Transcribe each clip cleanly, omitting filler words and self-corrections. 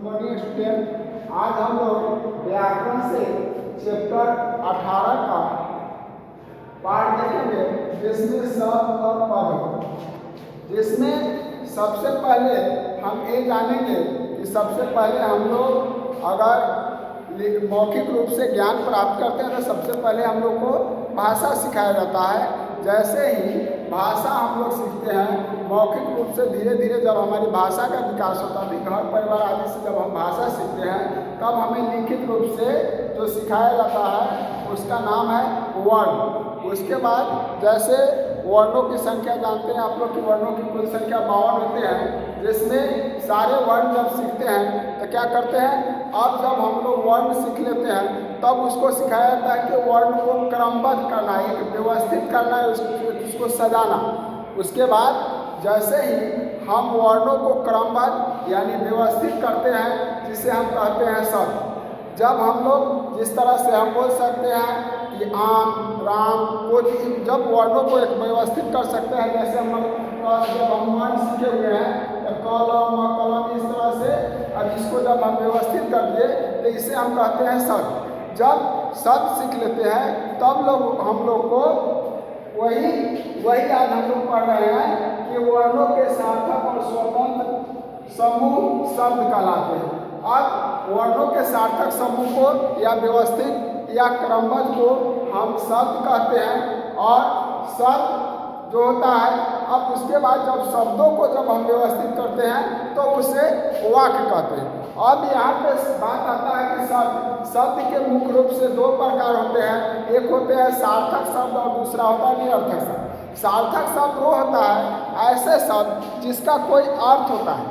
Morning student. आज हम लोग व्याकरण से चैप्टर 18 का पाठ देखेंगे, जिसमें शब्द और पद। जिसमें सबसे पहले हम ये जानेंगे कि सबसे पहले हम लोग अगर मौखिक रूप से ज्ञान प्राप्त करते हैं तो सबसे पहले हम लोग को भाषा सिखाया जाता है। जैसे ही भाषा हम लोग सीखते हैं मौखिक रूप से, धीरे धीरे जब हमारी भाषा का विकास होता है, घर परिवार आदि से जब हम भाषा सीखते हैं तब हमें लिखित रूप से जो सिखाया जाता है उसका नाम है वर्ण। उसके बाद जैसे वर्णों की संख्या जानते हैं आप लोग कि वर्णों की कुल संख्या 52 होते हैं, जिसमें सारे वर्ण जब सीखते हैं तो क्या करते हैं, अब जब हम लोग वर्ण सीख लेते हैं तब उसको सिखाया जाता है कि वर्ण को क्रमबद्ध करना, एक व्यवस्थित करना है, उसको सजाना। उसके बाद जैसे ही हम वर्णों को क्रमबद्ध यानी व्यवस्थित करते हैं, जिसे हम कहते हैं शब्द। जब हम लोग जिस तरह से हम बोल सकते हैं कि आम, राम, कोई जब वर्णों को एक व्यवस्थित कर सकते हैं, जैसे जब हम वर्ण सीखे हुए हैं तो कलम कलम इस तरह से, अब इसको जब हम व्यवस्थित कर दिए तो इसे हम कहते हैं शब्द। जब शब्द सीख लेते हैं तब हम लोग को वही आज हम लोग पढ़ रहे हैं कि वर्णों के सार्थक और स्वतंत्र समूह शब्द कहलाते हैं। अब वर्णों के सार्थक समूह को या व्यवस्थित या क्रमबद्ध को हम शब्द कहते हैं, और शब्द जो होता है, अब उसके बाद जब शब्दों को जब हम व्यवस्थित करते हैं तो उसे वाक्य कहते हैं। अब यहाँ पे बात आता है कि शब्द के मुख्य रूप से दो प्रकार होते हैं, एक होते हैं सार्थक शब्द और दूसरा होता है निरर्थक शब्द। सार्थक शब्द वो होता है ऐसे शब्द जिसका कोई अर्थ होता है,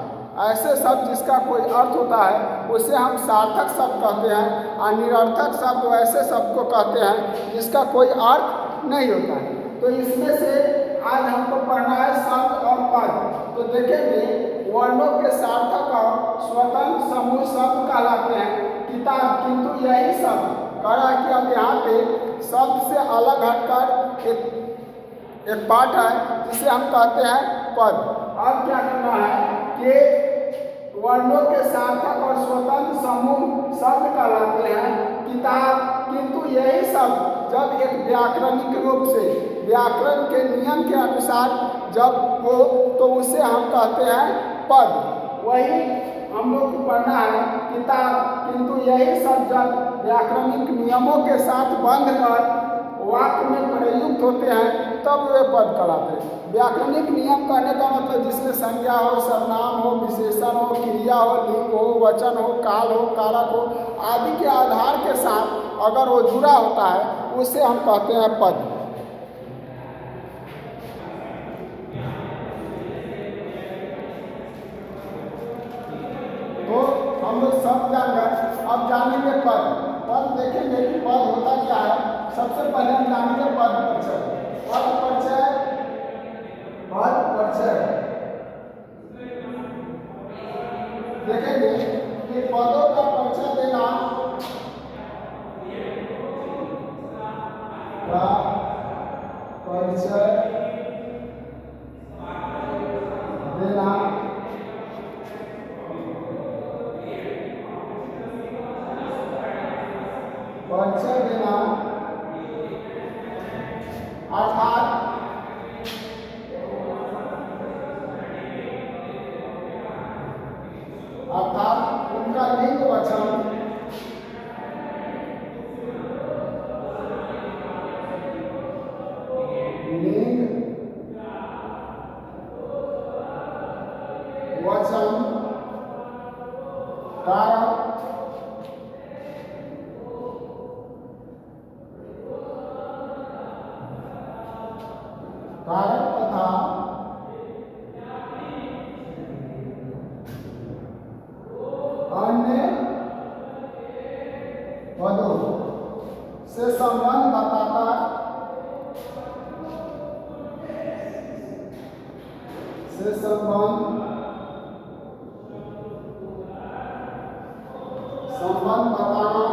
ऐसे शब्द जिसका कोई अर्थ होता है उसे हम सार्थक शब्द कहते हैं, और निरर्थक शब्द वैसे शब्द को कहते हैं जिसका कोई अर्थ नहीं होता है। तो इसमें से आज हमको पढ़ना है शब्द और पद। तो देखेंगे वर्णों के सार्थक और स्वतंत्र समूह शब्द कहलाते हैं किताब, किंतु यही शब्द कह रहा है कि अब यहाँ पे शब्द से अलग हटकर एक पाठ है जिसे हम कहते हैं पद। अब क्या करना है कि वर्णों के सार्थक और स्वतंत्र समूह शब्द कहलाते हैं किताब, किंतु यही शब्द जब एक व्याकरणिक रूप से व्याकरण के नियम के अनुसार जब हो तो उसे हम कहते हैं पद। वही हम लोग को पढ़ना है किताब, किंतु यही शब्द जब व्याकरणिक नियमों के साथ बंध कर वाक्य में प्रयुक्त होते हैं तब वे पद कहलाते हैं। व्याकरणिक नियम कहने का मतलब जिसमें संज्ञा हो, सर्वनाम हो, विशेषण हो, क्रिया हो, लिंग हो, वचन हो, काल हो, कारक हो आदि के आधार के साथ अगर वो जुड़ा होता है उसे हम कहते हैं पद। तो हम लोग सब जान गए, अब जानेंगे पद। पद देखेंगे कि पद होता क्या है। सबसे पहले हम जानेंगे पद परिचय। पद परिचय, पद परिचय देखेंगे कि पदों का परिचय देना का परिचय देना अर्थात उनका लिंग वचन कारक तथा अन्य पदों से संबंध बताता संबंध बताना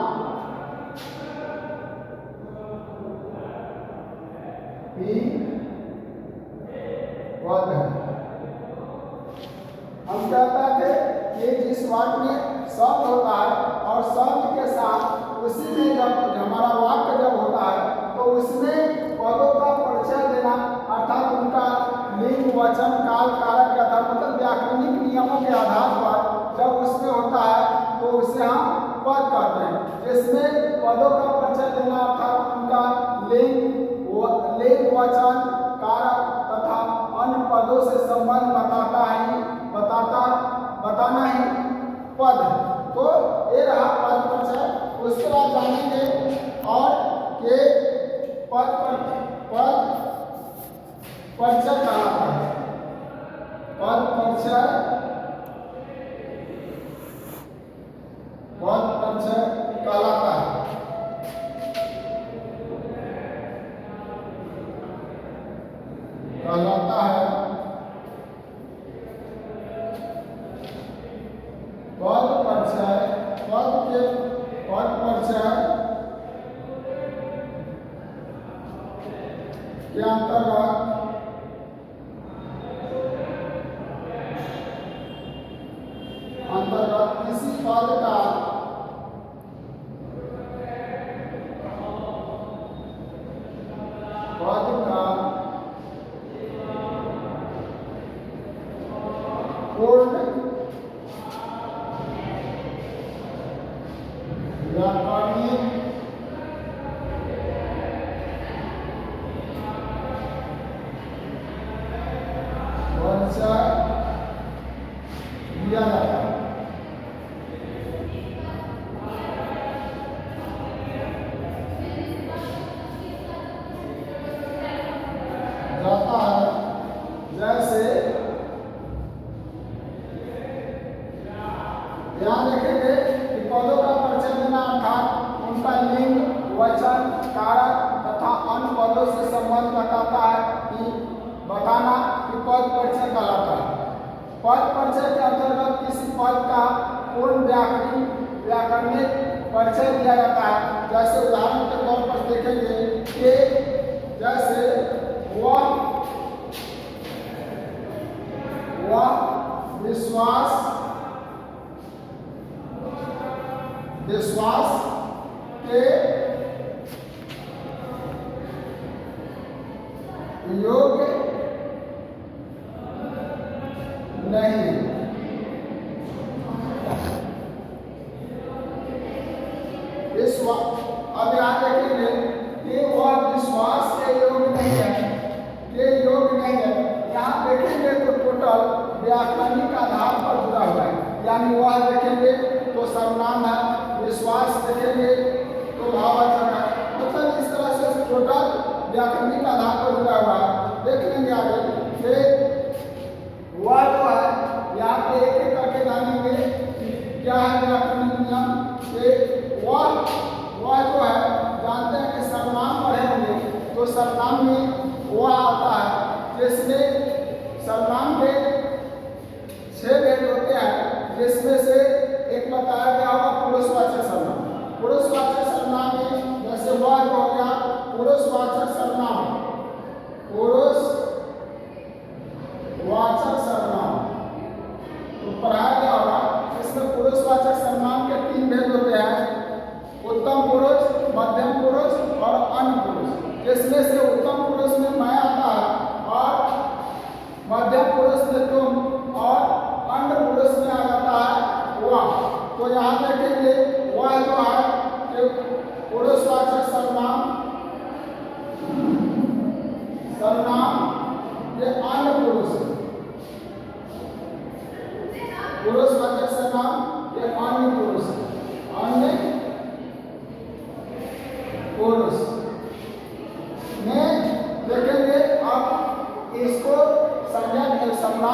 ही पद है। हम कहते थे कि जिस वाक्य में शब्द होता है और शब्द के साथ उसी में जब हमारा वाक्य जब होता है तो उसमें पदों का परिचय देना अर्थात उनका लिंग वचन काल कारक के आधार मतलब व्याकरणिक नियमों के आधार पर जब उसमें होता है तो उसे हम पद कहते हैं, जिसमें पदों का परिचय देना अर्थात उनका लिंग वचन कारक तथा अन्य पदों से संबंध बताना ही पद है। तो ये रहा पद परिचय। उसके बाद जानेंगे और के पद परिचय कहलाता है। पद परिचय कहलाता है। पद परिचय के अंतर्गत किसी पद का पूर्ण व्याकरणिक परिचय दिया जाता है। जैसे ध्यान रखेंगे कि पदों का परिचय देना अर्थात उनका लिंग वचन कारक तथा अन्य पदों से संबंध बताता है कि बताना कि पद परिचय कहलाता है। पद परिचय के अंतर्गत किसी पद का पूर्ण व्याकरणिक परिचय दिया जाता है। जैसे उदाहरण के तौर पर देखेंगे कि जैसे वह विश्वास के योग्य नहीं। अब यहाँ देखेंगे कि वह विश्वास के योग्य नहीं है, यहाँ देखेंगे तो टोटल व्याकरणिक आधार पर जुड़ा हुआ है। यानी वह देखेंगे तो सर्वनाम है, विश्वास देखेंगे तो भाववाचक है, मतलब इस तरह से टोटल व्याकरणिक आधार पर जुड़ा हुआ है। देख लेंगे आगे फिर वह जो है यहाँ पे एक एक करके जानेंगे क्या है व्याकरणिक नियम। वह जो है जानते हैं कि सर्वनाम पढ़े होंगे तो सर्वनाम में वह आता है, जिसमें सर्वनाम के 6 भेद होते हैं, जिसमें से एक बताया गया होगा पुरुषवाचक सर्वनाम। पुरुषवाचक सर्वनाम में जैसे वह हो गया पुरुषवाचक सर्वनाम, तो पढ़ाया गया होगा। इसमें पुरुषवाचक सर्वनाम के 3 भेद होते हैं, उत्तम पुरुष, मध्यम पुरुष और अन्य पुरुष। जिसमें से उत्तम पुरुष में मैं आता है और मध्यम पुरुष में तुम और अन्य पुरुष में आ जाता है वह। तो यहाँ देखेंगे वह जो है कि पुरुषवाचक सर्वनाम ये अन्य पुरुष, पुरुषवाचक सर्वनाम ये अन्य पुरुष में देखेंगे। अब इसको सर्वनाम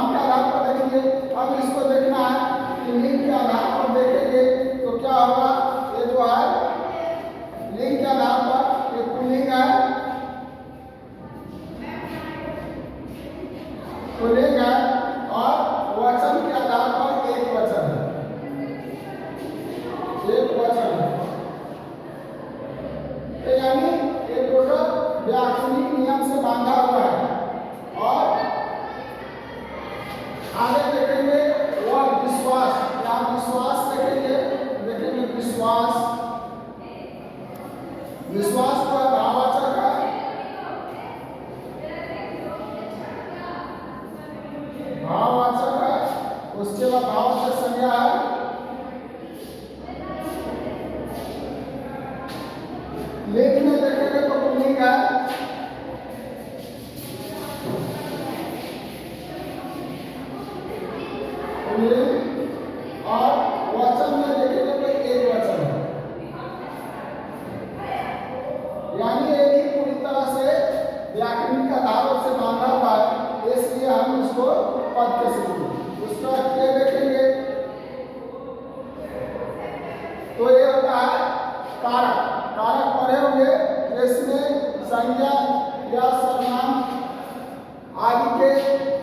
के आधार पर देखेंगे। अब इसको देखना है कि लिंग के आधार पर देखेंगे तो क्या होगा। ये जो है लिंग के आधार पर ये पुल्लिंग है, और वचन के आधार पर एक वचन है। क्या है? लिंग में देखेंगे तो पुल्लिंग है, पुल्लिंग, और वचन में देखेंगे तो एक वचन है। यानी ये भी पूरी तरह से व्याकरणिक आधारों से बांधा हुआ है, इसलिए हम इसको पद के सीखेंगे। उसके बाद क्या देखेंगे तो ये होता है कारक। कारक पढ़े होंगे, इसमें संज्ञा या सर्वनाम आदि के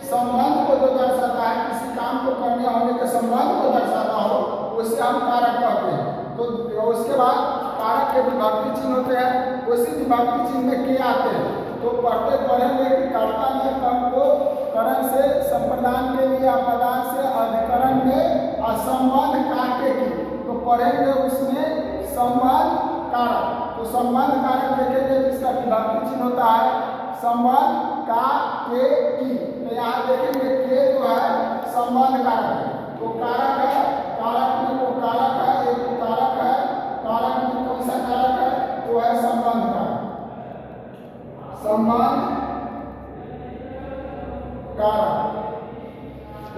संबंध को जो दर्शाता है, किसी काम को करने होने के संबंध को दर्शाता हो, उसे हम कारक कहते हैं। तो उसके बाद कारक के विभक्ति चिन्ह होते हैं, उसी विभक्ति चिन्ह में के आते हैं। तो पढ़ते पढ़ेंगे कि कर्ता ने कर्म को करण से संप्रदान के लिए, अपदान से अधिकरण में असंबंध काटे की, तो पढ़ेंगे उसमें संबंध कारक। तो संबंध कारक देखेंगे जिसका विभक्ति चिन्ह होता है संबंध का के की। तो यहाँ देखेंगे के जो है संबंध कारक है, तो कारक है, कारक में वो कारक है, एक कारक है, कारक में कौन सा कारक है? वो है संबंध कारक, संबंध कारक।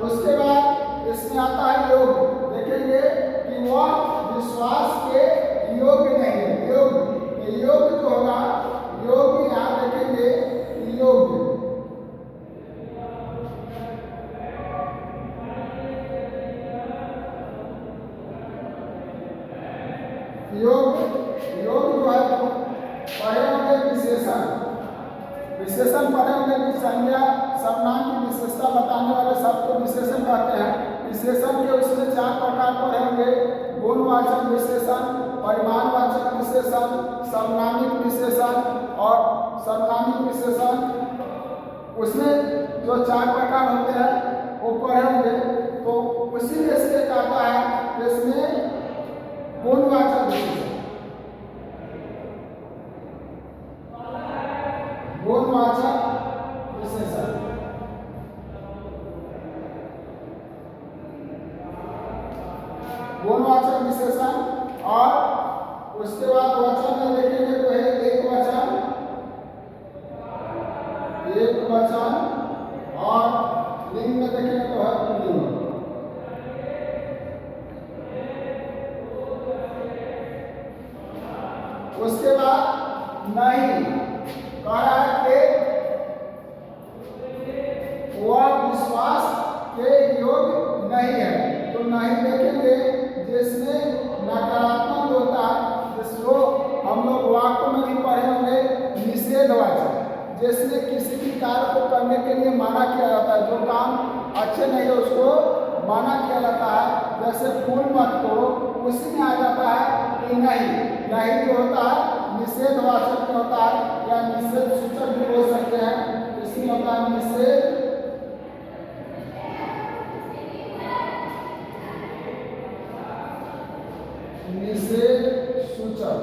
उसके बाद इसमें आता है योग। देखेंगे कि वह विश्वास के योग्य नहीं है। योग जो होगा, योग यहाँ देखेंगे योग, योग जो है तो पढ़े होंगे विशेषण। विशेषण पढ़े होंगे कि संज्ञा सर्वनाम की विशेषता बताने वाले शब्द को विशेषण कहते हैं। विशेषण के उसमें 4 प्रकार पढ़े होंगे, गुणवाचक विशेषण, परिमाणवाचक विशेषण, सर्वनामिक विशेषण और सर्वनामिक विशेषण। उसमें जो 4 प्रकार होते हैं वो पढ़े होंगे। तो उसी में से कहता है इसमें गुणवाचक विशेषण, गुणवाचक विशेषण। गुणवाचक विशेषण और उसके बाद वचन में देखेंगे तो है एक वचन, एक वचन, और लिंग में देखेंगे तो है पुल्लिंग। उसके बाद नहीं कह रहा है कि वह विश्वास के योग्य नहीं है। तो नहीं देखेंगे जिसमें नकारात्मक होता है, जिसको हम लोग वाक्य में भी पढ़े होंगे निषेधवाचक, जिसमें किसी भी कार्य को करने के लिए माना किया जाता है, जो काम अच्छे नहीं है उसको माना किया जाता है। जैसे फूल मत तोड़ो, उसी में आ जाता है कि नहीं जो होता है निषेधवाचक में होता है, या निषेध सूचक भी बोल सकते हैं। इसमें होता है निषेध सूचक।